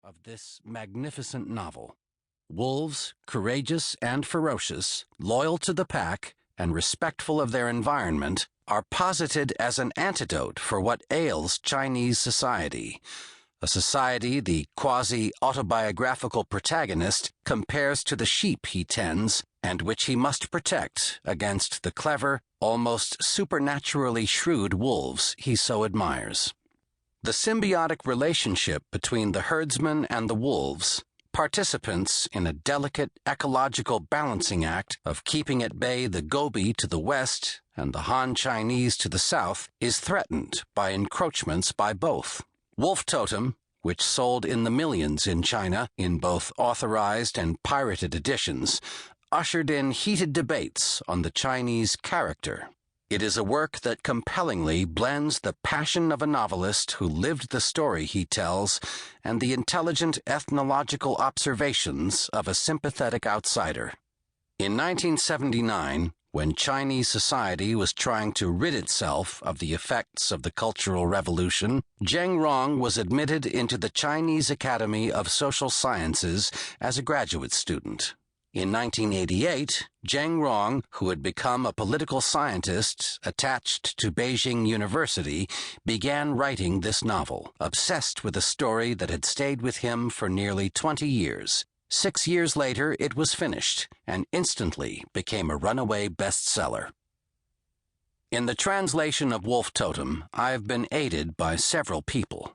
of this magnificent novel. Wolves, courageous and ferocious, loyal to the pack, and respectful of their environment, are posited as an antidote for what ails Chinese society. A society the quasi-autobiographical protagonist compares to the sheep he tends and which he must protect against the clever, almost supernaturally shrewd wolves he so admires. The symbiotic relationship between the herdsman and the wolves, participants in a delicate ecological balancing act of keeping at bay the Gobi to the west and the Han Chinese to the south, is threatened by encroachments by both. Wolf Totem, which sold in the millions in China in both authorized and pirated editions, ushered in heated debates on the Chinese character. It is a work that compellingly blends the passion of a novelist who lived the story he tells and the intelligent ethnological observations of a sympathetic outsider. In 1979, when Chinese society was trying to rid itself of the effects of the Cultural Revolution, Jiang Rong was admitted into the Chinese Academy of Social Sciences as a graduate student. In 1988, Jiang Rong, who had become a political scientist attached to Beijing University, began writing this novel, obsessed with a story that had stayed with him for nearly 20 years. 6 years later, it was finished and instantly became a runaway bestseller. In the translation of Wolf Totem, I've been aided by several people.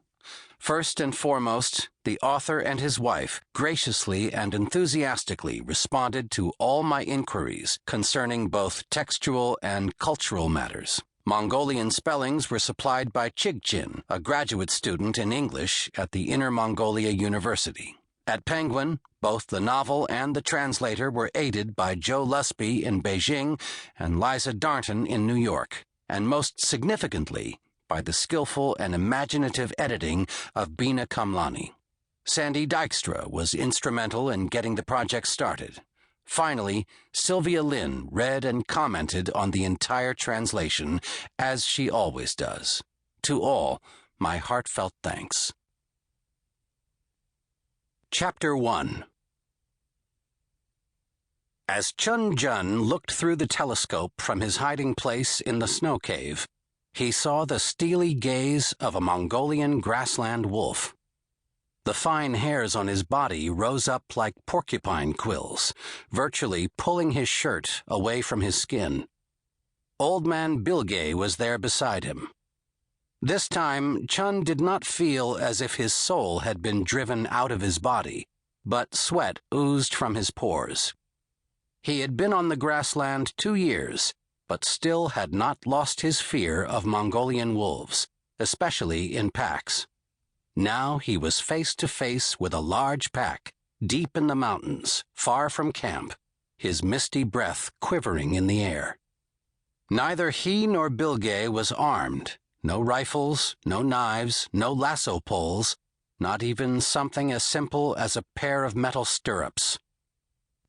First and foremost, the author and his wife graciously and enthusiastically responded to all my inquiries concerning both textual and cultural matters. Mongolian spellings were supplied by Chen, a graduate student in English at the Inner Mongolia University. At Penguin, both the novel and the translator were aided by Joe Lusby in Beijing and Liza Darnton in New York, and most significantly, by the skillful and imaginative editing of Bina Kamlani. Sandy Dykstra was instrumental in getting the project started. Finally, Sylvia Lynn read and commented on the entire translation, as she always does. To all, my heartfelt thanks. Chapter 1. As Chen Zhen looked through the telescope from his hiding place in the snow cave, he saw the steely gaze of a Mongolian grassland wolf. The fine hairs on his body rose up like porcupine quills, virtually pulling his shirt away from his skin. Old Man Bilge was there beside him. This time, Chen did not feel as if his soul had been driven out of his body, but sweat oozed from his pores. He had been on the grassland 2 years, but still had not lost his fear of Mongolian wolves, especially in packs. Now he was face to face with a large pack, deep in the mountains, far from camp, his misty breath quivering in the air. Neither he nor Bilge was armed. No rifles, no knives, no lasso poles, not even something as simple as a pair of metal stirrups.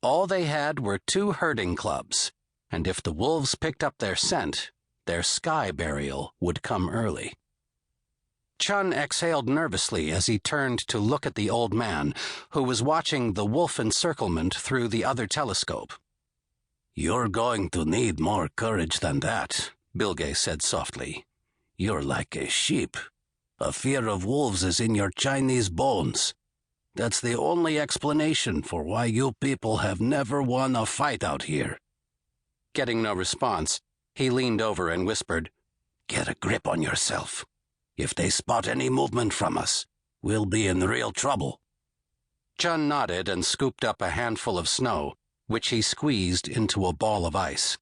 All they had were 2 herding clubs, and if the wolves picked up their scent, their sky burial would come early. Chen exhaled nervously as he turned to look at the old man, who was watching the wolf encirclement through the other telescope. "You're going to need more courage than that," Bilge said softly. "You're like a sheep. A fear of wolves is in your Chinese bones. That's the only explanation for why you people have never won a fight out here." Getting no response, he leaned over and whispered, "Get a grip on yourself. If they spot any movement from us, we'll be in real trouble." Chen nodded and scooped up a handful of snow, which he squeezed into a ball of ice.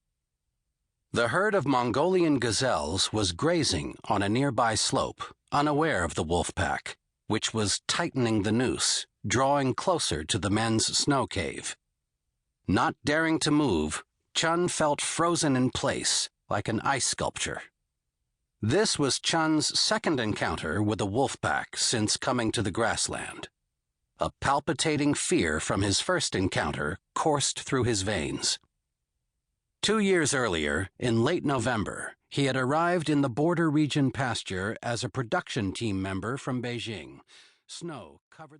The herd of Mongolian gazelles was grazing on a nearby slope, unaware of the wolf pack, which was tightening the noose, drawing closer to the men's snow cave. Not daring to move, Chen felt frozen in place, like an ice sculpture. This was Chen's second encounter with a wolf pack since coming to the grassland. A palpitating fear from his first encounter coursed through his veins. 2 years earlier, in late November, he had arrived in the border region pasture as a production team member from Beijing. Snow covered the